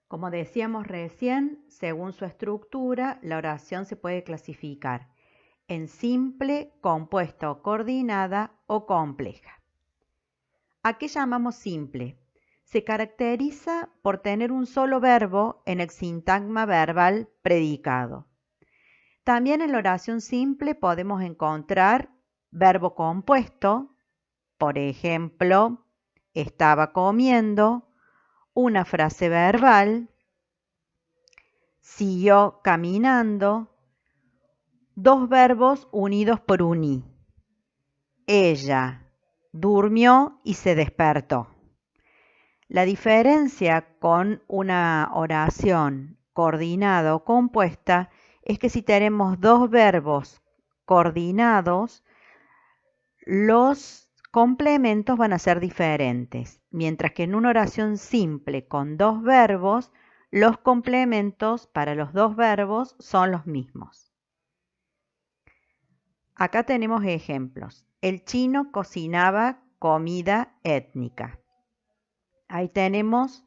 Como decíamos recién, según su estructura, la oración se puede clasificar en simple, compuesta o coordinada o compleja. ¿A qué llamamos simple? Se caracteriza por tener un solo verbo en el sintagma verbal predicado. También en la oración simple podemos encontrar verbo compuesto, por ejemplo, estaba comiendo, una frase verbal, siguió caminando, dos verbos unidos por un i. Ella durmió y se despertó. La diferencia con una oración coordinada o compuesta es que si tenemos dos verbos coordinados, los complementos van a ser diferentes, mientras que en una oración simple con dos verbos, los complementos para los dos verbos son los mismos. Acá tenemos ejemplos. El chino cocinaba comida étnica. Ahí tenemos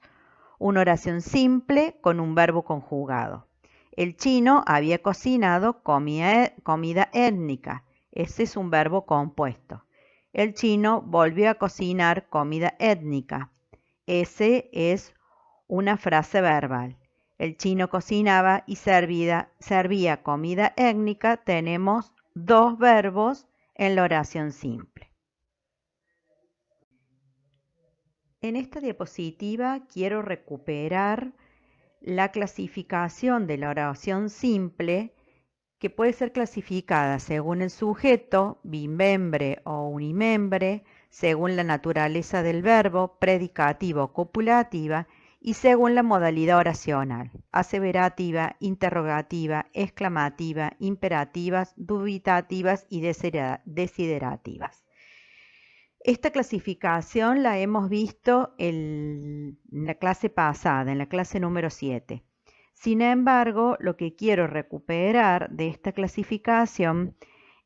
una oración simple con un verbo conjugado. El chino había cocinado comida étnica. Ese es un verbo compuesto. El chino volvió a cocinar comida étnica. Ese es una frase verbal. El chino cocinaba y servía comida étnica. Tenemos dos verbos en la oración simple. En esta diapositiva quiero recuperar la clasificación de la oración simple, que puede ser clasificada según el sujeto, bimembre o unimembre, según la naturaleza del verbo, predicativo o copulativa, y según la modalidad oracional, aseverativa, interrogativa, exclamativa, imperativas, dubitativas y desiderativas. Esta clasificación la hemos visto en la clase pasada, en la clase número 7. Sin embargo, lo que quiero recuperar de esta clasificación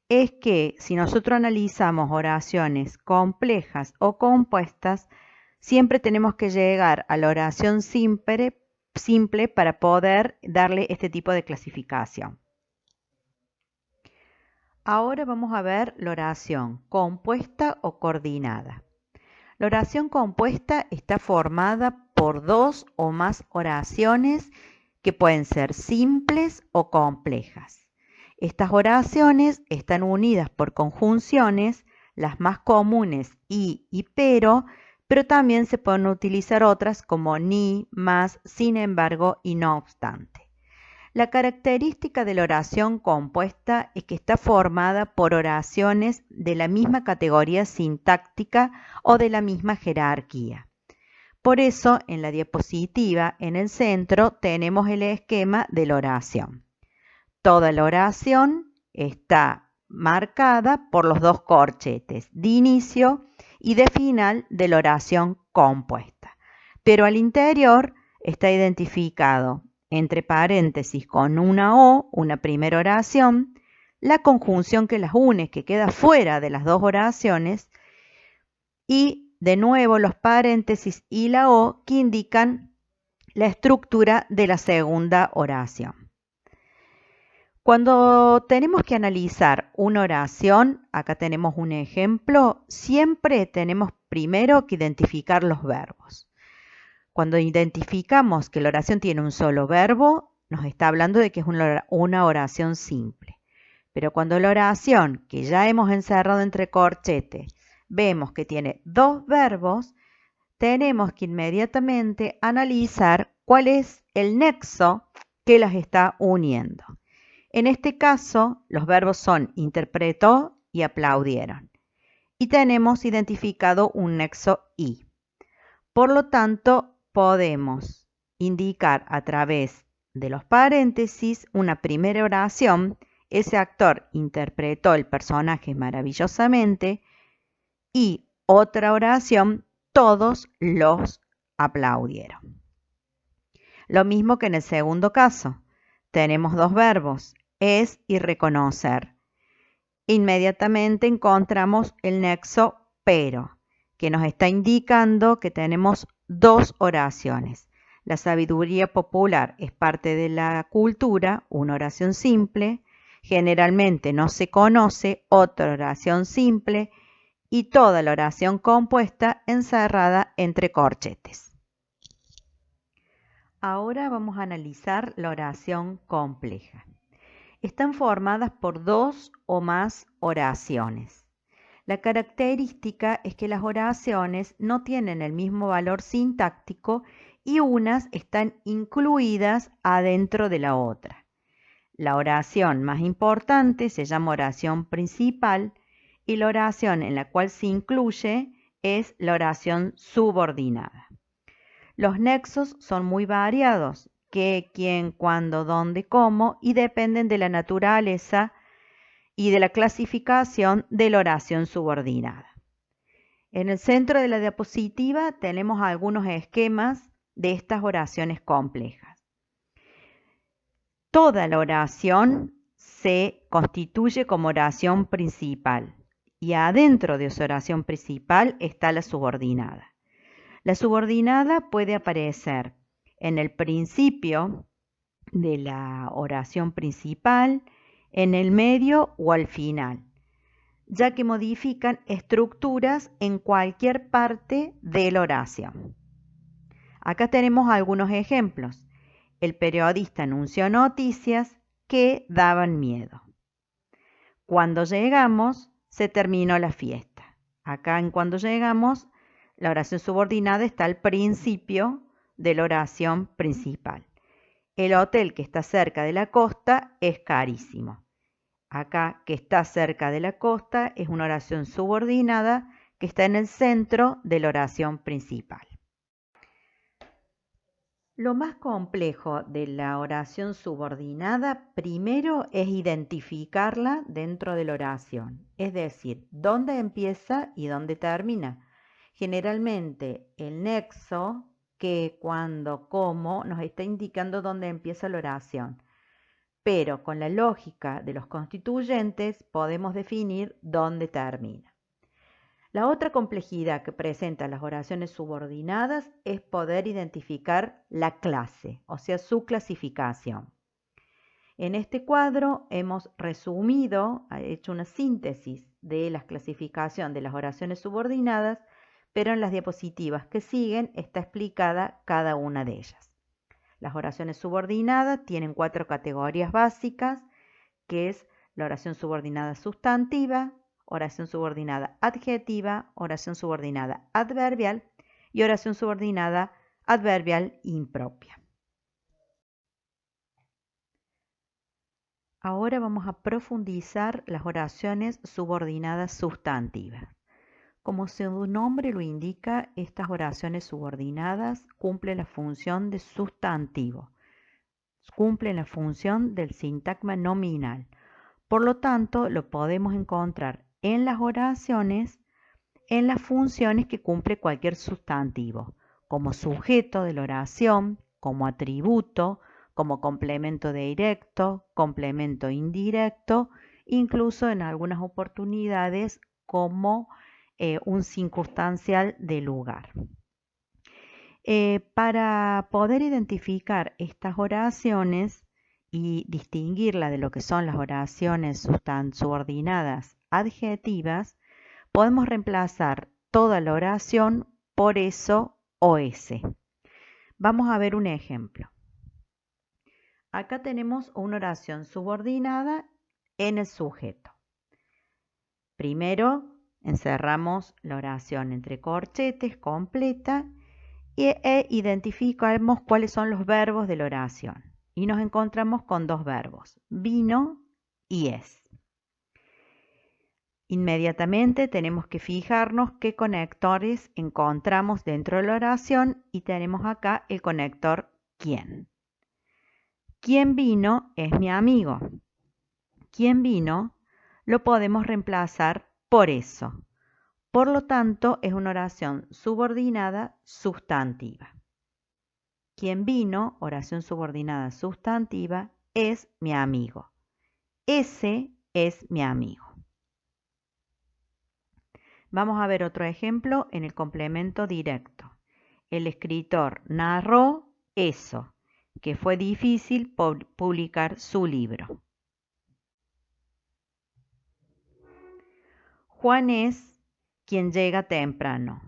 es que si nosotros analizamos oraciones complejas o compuestas, siempre tenemos que llegar a la oración simple para poder darle este tipo de clasificación. Ahora vamos a ver la oración compuesta o coordinada. La oración compuesta está formada por dos o más oraciones que pueden ser simples o complejas. Estas oraciones están unidas por conjunciones, las más comunes y pero también se pueden utilizar otras como ni, más, sin embargo y no obstante. La característica de la oración compuesta es que está formada por oraciones de la misma categoría sintáctica o de la misma jerarquía. Por eso, en la diapositiva, en el centro, tenemos el esquema de la oración. Toda la oración está marcada por los dos corchetes de inicio y de final de la oración compuesta. Pero al interior está identificado entre paréntesis con una O, una primera oración, la conjunción que las une, que queda fuera de las dos oraciones, y de nuevo los paréntesis y la O que indican la estructura de la segunda oración. Cuando tenemos que analizar una oración, acá tenemos un ejemplo, siempre tenemos primero que identificar los verbos. Cuando identificamos que la oración tiene un solo verbo, nos está hablando de que es una oración simple. Pero cuando la oración, que ya hemos encerrado entre corchetes, vemos que tiene dos verbos, tenemos que inmediatamente analizar cuál es el nexo que las está uniendo. En este caso, los verbos son interpretó y aplaudieron. Y tenemos identificado un nexo y. Por lo tanto, podemos indicar a través de los paréntesis una primera oración. Ese actor interpretó el personaje maravillosamente. Y otra oración, todos los aplaudieron. Lo mismo que en el segundo caso. Tenemos dos verbos, es y reconocer. Inmediatamente encontramos el nexo pero, que nos está indicando que tenemos dos oraciones. La sabiduría popular es parte de la cultura, una oración simple. Generalmente no se conoce otra oración simple y toda la oración compuesta encerrada entre corchetes. Ahora vamos a analizar la oración compleja. Están formadas por dos o más oraciones. La característica es que las oraciones no tienen el mismo valor sintáctico y unas están incluidas adentro de la otra. La oración más importante se llama oración principal y la oración en la cual se incluye es la oración subordinada. Los nexos son muy variados, qué, quién, cuándo, dónde, cómo, y dependen de la naturaleza y de la clasificación de la oración subordinada. En el centro de la diapositiva tenemos algunos esquemas de estas oraciones complejas. Toda la oración se constituye como oración principal y adentro de esa oración principal está la subordinada. La subordinada puede aparecer en el principio de la oración principal, en el medio o al final, ya que modifican estructuras en cualquier parte de la oración. Acá tenemos algunos ejemplos. El periodista anunció noticias que daban miedo. Cuando llegamos, se terminó la fiesta. Acá en cuando llegamos, la oración subordinada está al principio de la oración principal. El hotel que está cerca de la costa es carísimo. Acá, que está cerca de la costa, es una oración subordinada que está en el centro de la oración principal. Lo más complejo de la oración subordinada, primero, es identificarla dentro de la oración, es decir, dónde empieza y dónde termina. Generalmente, el nexo, qué, cuándo, cómo, nos está indicando dónde empieza la oración. Pero con la lógica de los constituyentes podemos definir dónde termina. La otra complejidad que presentan las oraciones subordinadas es poder identificar la clase, o sea, su clasificación. En este cuadro hemos resumido, hecho una síntesis de la clasificación de las oraciones subordinadas, pero en las diapositivas que siguen está explicada cada una de ellas. Las oraciones subordinadas tienen 4 categorías básicas, que es la oración subordinada sustantiva, oración subordinada adjetiva, oración subordinada adverbial y oración subordinada adverbial impropia. Ahora vamos a profundizar las oraciones subordinadas sustantivas. Como su nombre lo indica, estas oraciones subordinadas cumplen la función de sustantivo, cumplen la función del sintagma nominal. Por lo tanto, lo podemos encontrar en las oraciones en las funciones que cumple cualquier sustantivo, como sujeto de la oración, como atributo, como complemento directo, complemento indirecto, incluso en algunas oportunidades como un circunstancial de lugar. Para poder identificar estas oraciones y distinguirla de lo que son las oraciones subordinadas adjetivas, podemos reemplazar toda la oración por eso o ese. Vamos a ver un ejemplo. Acá tenemos una oración subordinada en el sujeto. Primero encerramos la oración entre corchetes completa e identificamos cuáles son los verbos de la oración. Y nos encontramos con 2 verbos, vino y es. Inmediatamente tenemos que fijarnos qué conectores encontramos dentro de la oración y tenemos acá el conector quién. Quien vino es mi amigo. Quien vino lo podemos reemplazar por eso. Por lo tanto, es una oración subordinada sustantiva. Quien vino, oración subordinada sustantiva, es mi amigo. Ese es mi amigo. Vamos a ver otro ejemplo en el complemento directo. El escritor narró eso, que fue difícil publicar su libro. Juan es quien llega temprano.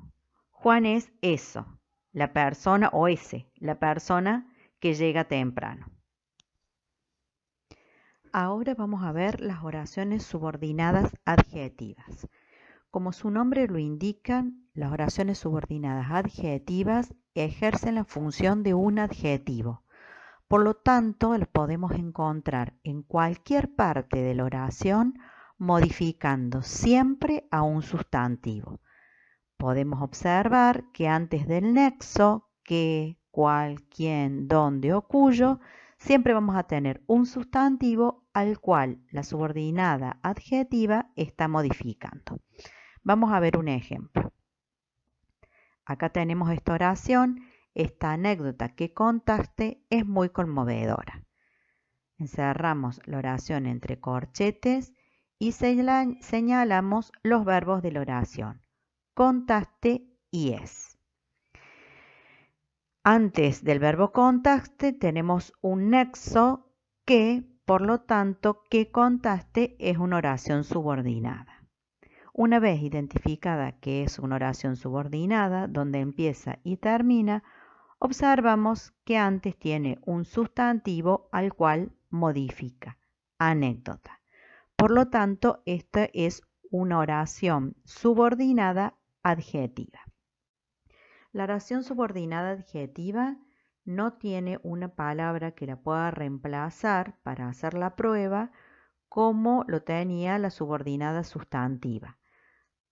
Juan es eso, la persona o ese, la persona que llega temprano. Ahora vamos a ver las oraciones subordinadas adjetivas. Como su nombre lo indica, las oraciones subordinadas adjetivas ejercen la función de un adjetivo. Por lo tanto, las podemos encontrar en cualquier parte de la oración modificando siempre a un sustantivo. Podemos observar que antes del nexo, que, cual, quién, dónde o cuyo, siempre vamos a tener un sustantivo al cual la subordinada adjetiva está modificando. Vamos a ver un ejemplo. Acá tenemos esta oración. Esta anécdota que contaste es muy conmovedora. Encerramos la oración entre corchetes y señalamos los verbos de la oración. Contaste y es. Antes del verbo contaste tenemos un nexo que, por lo tanto, que contaste es una oración subordinada. Una vez identificada que es una oración subordinada, donde empieza y termina, observamos que antes tiene un sustantivo al cual modifica. Anécdota. Por lo tanto, esta es una oración subordinada adjetiva. La oración subordinada adjetiva no tiene una palabra que la pueda reemplazar para hacer la prueba como lo tenía la subordinada sustantiva.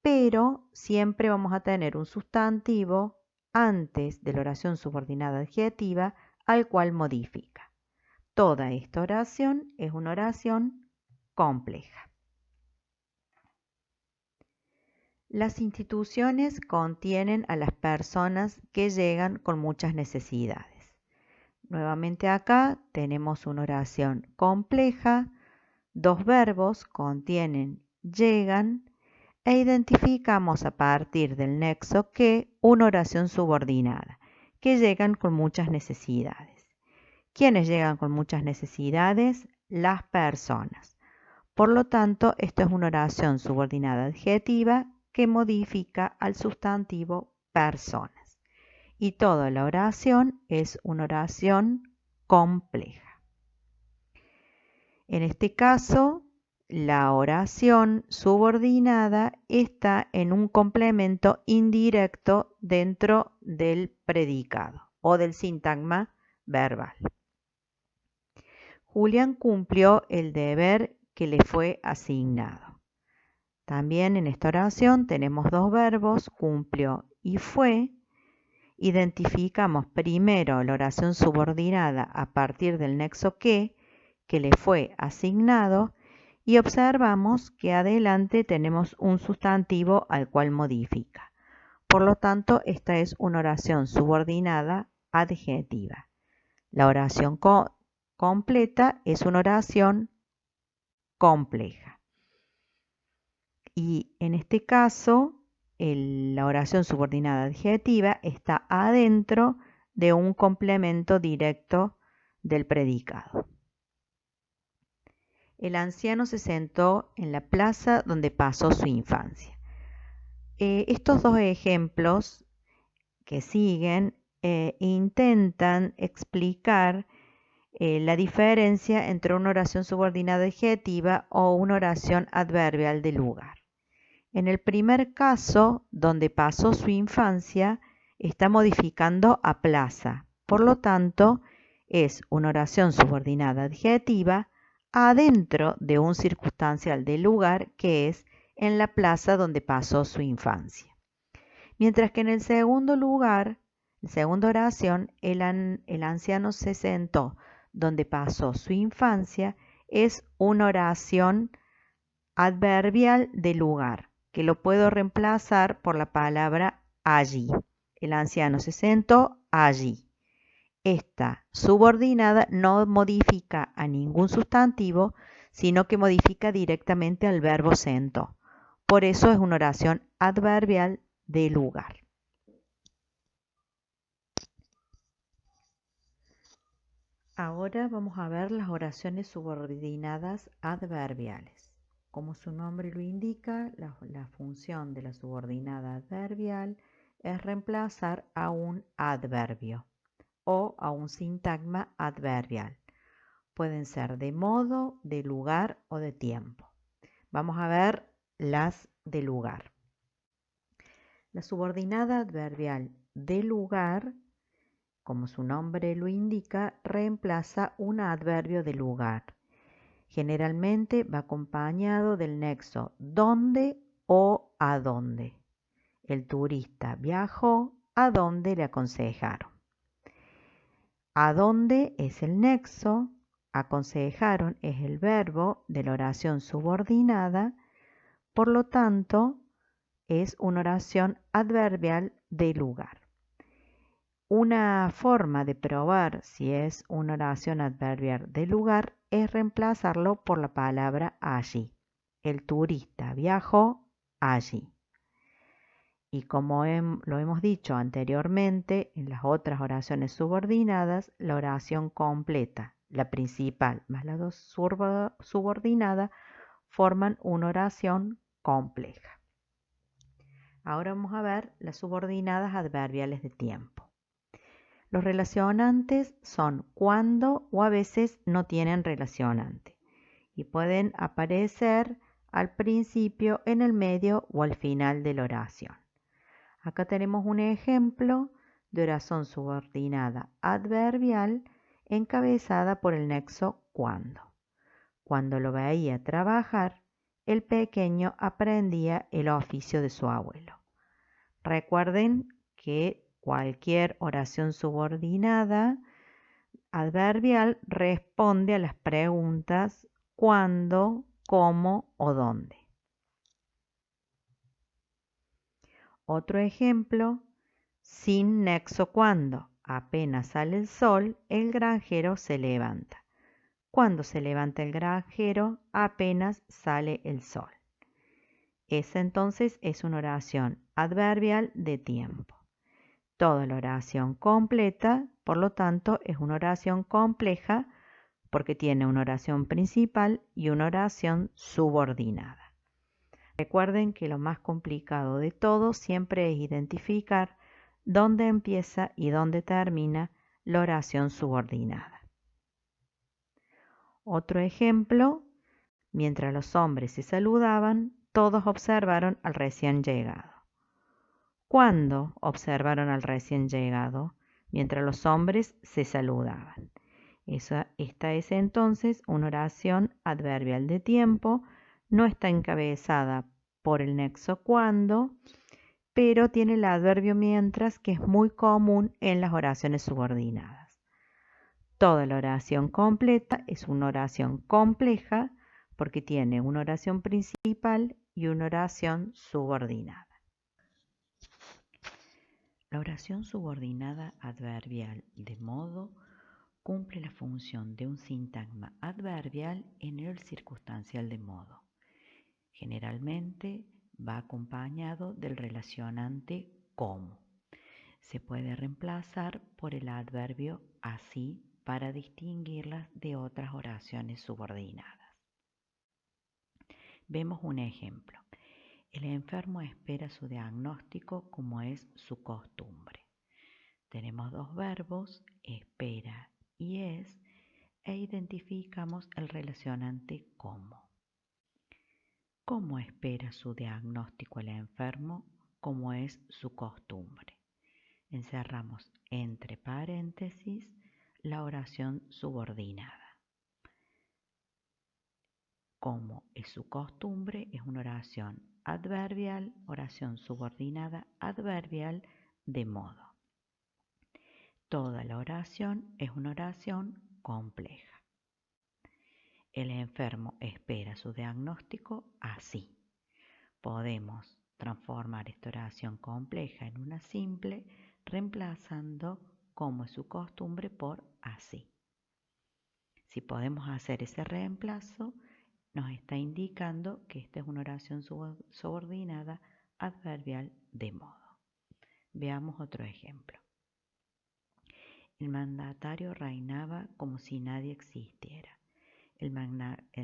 Pero siempre vamos a tener un sustantivo antes de la oración subordinada adjetiva al cual modifica. Toda esta oración es una oración compleja. Las instituciones contienen a las personas que llegan con muchas necesidades. Nuevamente acá tenemos una oración compleja, dos verbos contienen llegan e identificamos a partir del nexo que una oración subordinada, que llegan con muchas necesidades. ¿Quiénes llegan con muchas necesidades? Las personas. Por lo tanto, esto es una oración subordinada adjetiva que modifica al sustantivo personas. Y toda la oración es una oración compleja. En este caso, la oración subordinada está en un complemento indirecto dentro del predicado o del sintagma verbal. Julián cumplió el deber que le fue asignado. También en esta oración tenemos dos verbos, cumplió y fue. Identificamos primero la oración subordinada a partir del nexo que le fue asignado y observamos que adelante tenemos un sustantivo al cual modifica. Por lo tanto, esta es una oración subordinada adjetiva. La oración completa es una oración compleja. Y en este caso, la oración subordinada adjetiva está adentro de un complemento directo del predicado. El anciano se sentó en la plaza donde pasó su infancia. Estos dos ejemplos que siguen intentan explicar la diferencia entre una oración subordinada adjetiva o una oración adverbial de lugar. En el primer caso, donde pasó su infancia, está modificando a plaza. Por lo tanto, es una oración subordinada adjetiva adentro de un circunstancial de lugar que es en la plaza donde pasó su infancia. Mientras que en el segundo lugar, la segunda oración, el anciano se sentó donde pasó su infancia, es una oración adverbial de lugar, que lo puedo reemplazar por la palabra allí. El anciano se sentó allí. Esta subordinada no modifica a ningún sustantivo, sino que modifica directamente al verbo sentó. Por eso es una oración adverbial de lugar. Ahora vamos a ver las oraciones subordinadas adverbiales. Como su nombre lo indica, la función de la subordinada adverbial es reemplazar a un adverbio o a un sintagma adverbial. Pueden ser de modo, de lugar o de tiempo. Vamos a ver las de lugar. La subordinada adverbial de lugar, como su nombre lo indica, reemplaza un adverbio de lugar. Generalmente va acompañado del nexo dónde o a dónde. El turista viajó a donde le aconsejaron. A dónde es el nexo, aconsejaron es el verbo de la oración subordinada, por lo tanto es una oración adverbial de lugar. Una forma de probar si es una oración adverbial de lugar es reemplazarlo por la palabra allí. El turista viajó allí. Y como lo hemos dicho anteriormente, en las otras oraciones subordinadas, la oración completa, la principal más la subordinada, forman una oración compleja. Ahora vamos a ver las subordinadas adverbiales de tiempo. Los relacionantes son cuando o a veces no tienen relacionante y pueden aparecer al principio, en el medio o al final de la oración. Acá tenemos un ejemplo de oración subordinada adverbial encabezada por el nexo cuando. Cuando lo veía trabajar, el pequeño aprendía el oficio de su abuelo. Recuerden que cualquier oración subordinada adverbial responde a las preguntas cuándo, cómo o dónde. Otro ejemplo, sin nexo cuando. Apenas sale el sol, el granjero se levanta. Cuando se levanta el granjero, apenas sale el sol. Esa entonces es una oración adverbial de tiempo. Toda la oración completa, por lo tanto, es una oración compleja porque tiene una oración principal y una oración subordinada. Recuerden que lo más complicado de todo siempre es identificar dónde empieza y dónde termina la oración subordinada. Otro ejemplo, mientras los hombres se saludaban, todos observaron al recién llegado. ¿Cuándo observaron al recién llegado? Mientras los hombres se saludaban. Esta es entonces una oración adverbial de tiempo, no está encabezada por el nexo cuando, pero tiene el adverbio mientras, que es muy común en las oraciones subordinadas. Toda la oración completa es una oración compleja porque tiene una oración principal y una oración subordinada. La oración subordinada adverbial de modo cumple la función de un sintagma adverbial en el circunstancial de modo. Generalmente va acompañado del relacionante como. Se puede reemplazar por el adverbio así para distinguirlas de otras oraciones subordinadas. Vemos un ejemplo. El enfermo espera su diagnóstico como es su costumbre. Tenemos dos verbos, espera y es, e identificamos el relacionante como. ¿Cómo espera su diagnóstico el enfermo como es su costumbre? Encerramos entre paréntesis la oración subordinada. Como es su costumbre es una oración adverbial, oración subordinada adverbial de modo. Toda la oración es una oración compleja. El enfermo espera su diagnóstico así. Podemos transformar esta oración compleja en una simple, reemplazando como es su costumbre por así. Si podemos hacer ese reemplazo, nos está indicando que esta es una oración subordinada adverbial de modo. Veamos otro ejemplo. El mandatario reinaba como si nadie existiera. El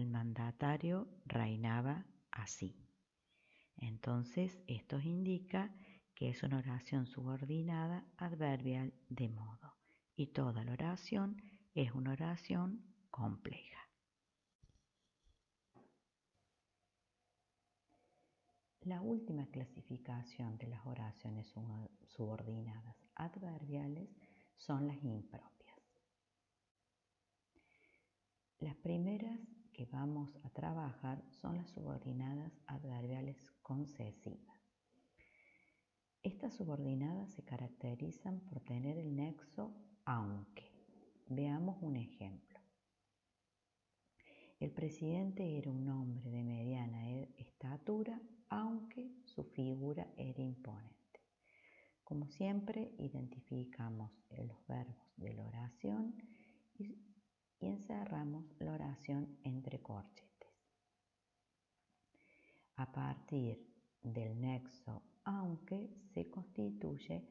mandatario reinaba así. Entonces, esto indica que es una oración subordinada adverbial de modo. Y toda la oración es una oración compleja. La última clasificación de las oraciones subordinadas adverbiales son las impropias. Las primeras que vamos a trabajar son las subordinadas adverbiales concesivas. Estas subordinadas se caracterizan por tener el nexo aunque. Veamos un ejemplo. El presidente era un hombre de mediana estatura, aunque su figura era imponente. Como siempre, identificamos los verbos de la oración y encerramos la oración entre corchetes. A partir del nexo aunque se constituye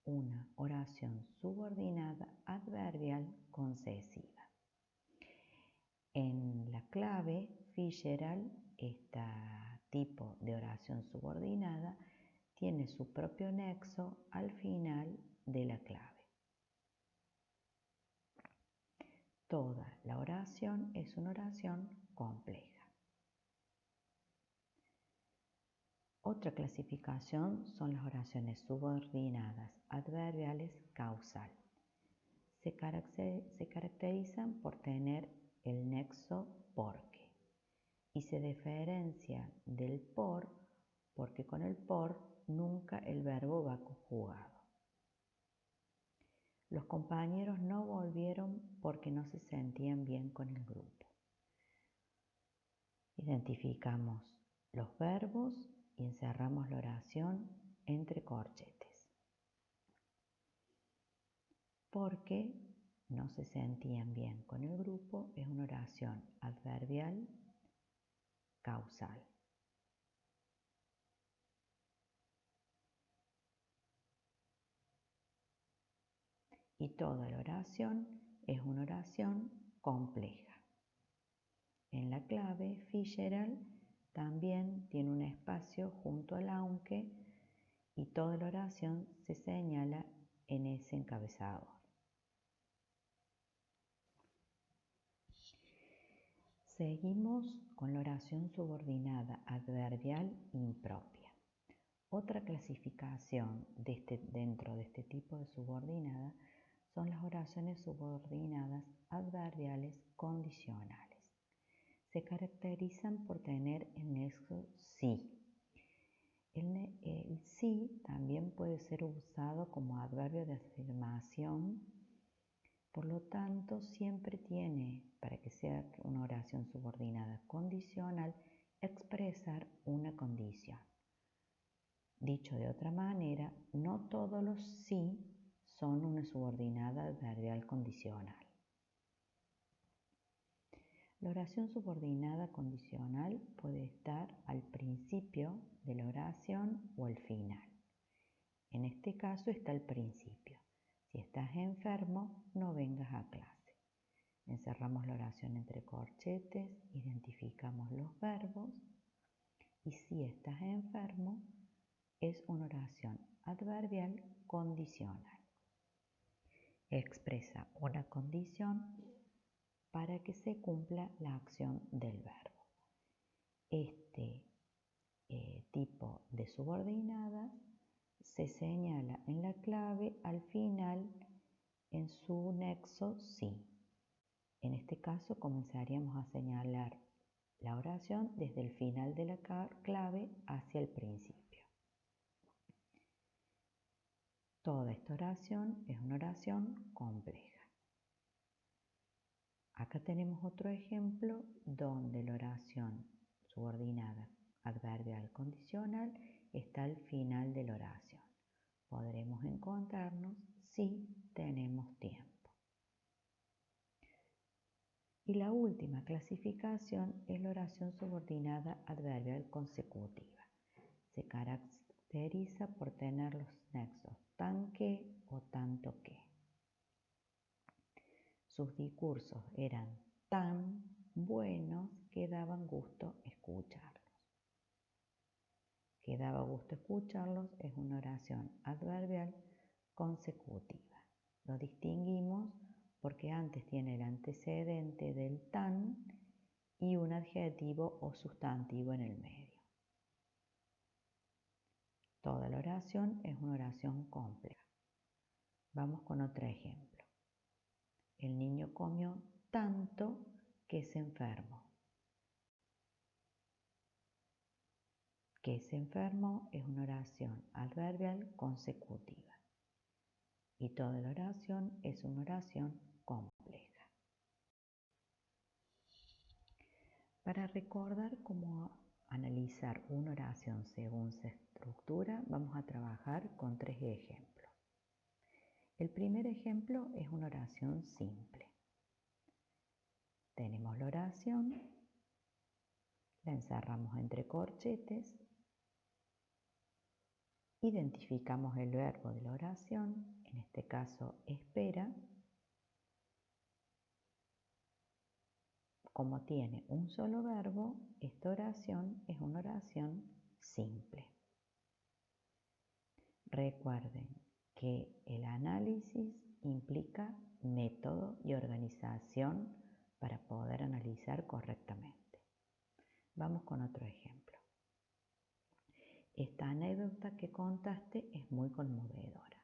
una oración subordinada adverbial concesiva. En la clave Fitzgerald, este tipo de oración subordinada tiene su propio nexo al final de la clave. Toda la oración es una oración compleja. Otra clasificación son las oraciones subordinadas adverbiales causal. Se caracterizan por tener el nexo porque y se diferencia del por porque con el por nunca el verbo va conjugado. Los compañeros no volvieron porque no se sentían bien con el grupo. Identificamos los verbos y encerramos la oración entre corchetes. Porque no se sentían bien con el grupo es una oración adverbial causal. Y toda la oración es una oración compleja. En la clave Fitzgerald también tiene un espacio junto al aunque y toda la oración se señala en ese encabezador. Seguimos con la oración subordinada adverbial impropia. Otra clasificación dentro de este tipo de subordinada son las oraciones subordinadas adverbiales condicionales. Se caracterizan por tener el nexo sí. El sí también puede ser usado como adverbio de afirmación, por lo tanto siempre tiene, para que sea una oración subordinada condicional, expresar una condición. Dicho de otra manera, no todos los sí son una subordinada adverbial condicional. La oración subordinada condicional puede estar al principio de la oración o al final. En este caso está al principio. Si estás enfermo, no vengas a clase. Encerramos la oración entre corchetes, identificamos los verbos y si estás enfermo es una oración adverbial condicional. Expresa una condición para que se cumpla la acción del verbo. Este tipo de subordinadas se señala en la clave al final en su nexo sí. En este caso comenzaríamos a señalar la oración desde el final de la clave hacia el principio. Toda esta oración es una oración compleja. Acá tenemos otro ejemplo donde la oración subordinada adverbial condicional está al final de la oración. Podremos encontrarnos si tenemos tiempo. Y la última clasificación es la oración subordinada adverbial consecutiva. Se caracteriza por tener los nexos tan que o tanto que. sus discursos eran tan buenos que daban gusto escucharlos. Que daba gusto escucharlos es una oración adverbial consecutiva. Lo distinguimos porque antes tiene el antecedente del tan y un adjetivo o sustantivo en el medio. Toda la oración es una oración compleja. Vamos con otro ejemplo. El niño comió tanto que se enfermó. Que se enfermó es una oración adverbial consecutiva. Y toda la oración es una oración compleja. Para recordar cómo analizar una oración según su estructura, vamos a trabajar con 3 ejemplos. El primer ejemplo es una oración simple. Tenemos la oración, la encerramos entre corchetes, identificamos el verbo de la oración, en este caso espera. Como tiene un solo verbo, esta oración es una oración simple. Recuerden que el análisis implica método y organización para poder analizar correctamente. Vamos con otro ejemplo. Esta anécdota que contaste es muy conmovedora.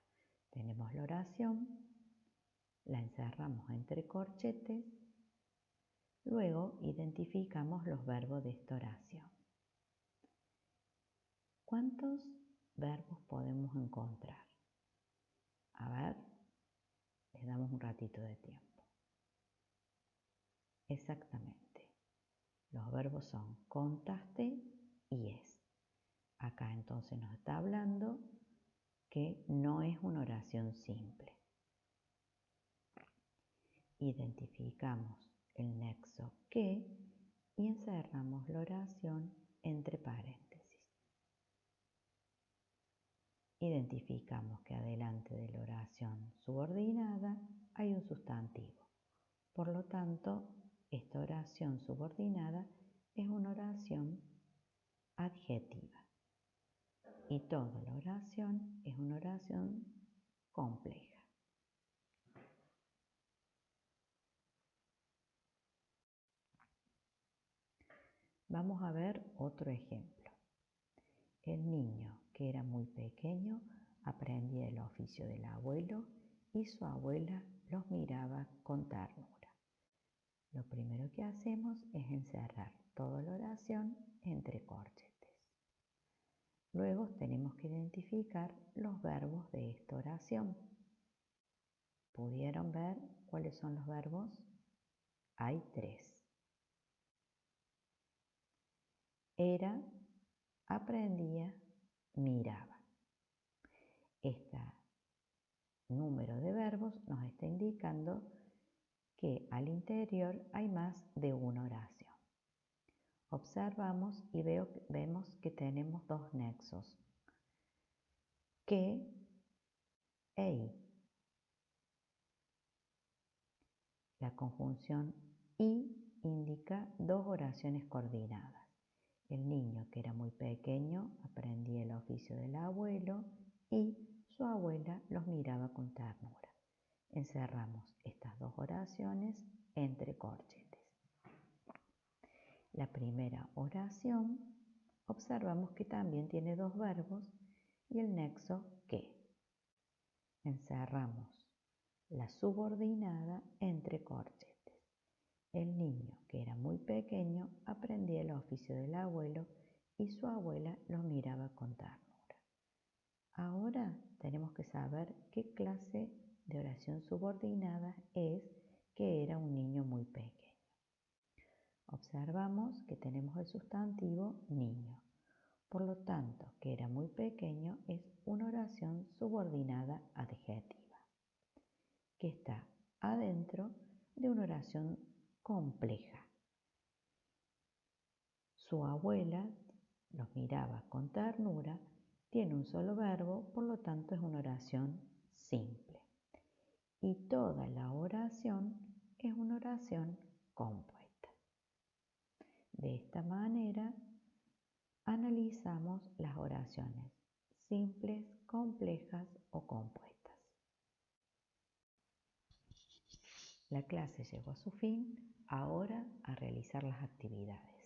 Tenemos la oración, la encerramos entre corchetes, luego identificamos los verbos de esta oración. ¿Cuántos verbos podemos encontrar? A ver, les damos un ratito de tiempo. Exactamente. Los verbos son contaste y es. Acá entonces nos está hablando que no es una oración simple. Identificamos el nexo que y encerramos la oración entre paréntesis. Identificamos que adelante de la oración subordinada hay un sustantivo. Por lo tanto, esta oración subordinada es una oración adjetiva. Y toda la oración es una oración compleja. Vamos a ver otro ejemplo. El niño, que era muy pequeño, aprendía el oficio del abuelo y su abuela los miraba con ternura. Lo primero que hacemos es encerrar toda la oración entre corchetes. Luego tenemos que identificar los verbos de esta oración. ¿Pudieron ver cuáles son los verbos? Hay 3. Era, aprendía, miraba. Este número de verbos nos está indicando que al interior hay más de una oración. Observamos y vemos que tenemos 2 nexos, que e i. La conjunción y indica 2 oraciones coordinadas. El niño, que era muy pequeño, aprendía el oficio del abuelo y su abuela los miraba con ternura. Encerramos estas 2 oraciones entre corchetes. La primera oración, observamos que también tiene 2 verbos y el nexo que. Encerramos la subordinada entre corchetes. El niño, que era muy pequeño, aprendía el oficio del abuelo y su abuela los miraba con ternura. Ahora tenemos que saber qué clase de oración subordinada es que era un niño muy pequeño. Observamos que tenemos el sustantivo niño. Por lo tanto, que era muy pequeño es una oración subordinada adjetiva, que está adentro de una oración compleja. Su abuela los miraba con ternura, tiene un solo verbo, por lo tanto es una oración simple. Y toda la oración es una oración compuesta. De esta manera analizamos las oraciones simples, complejas o compuestas. La clase llegó a su fin, ahora a realizar las actividades.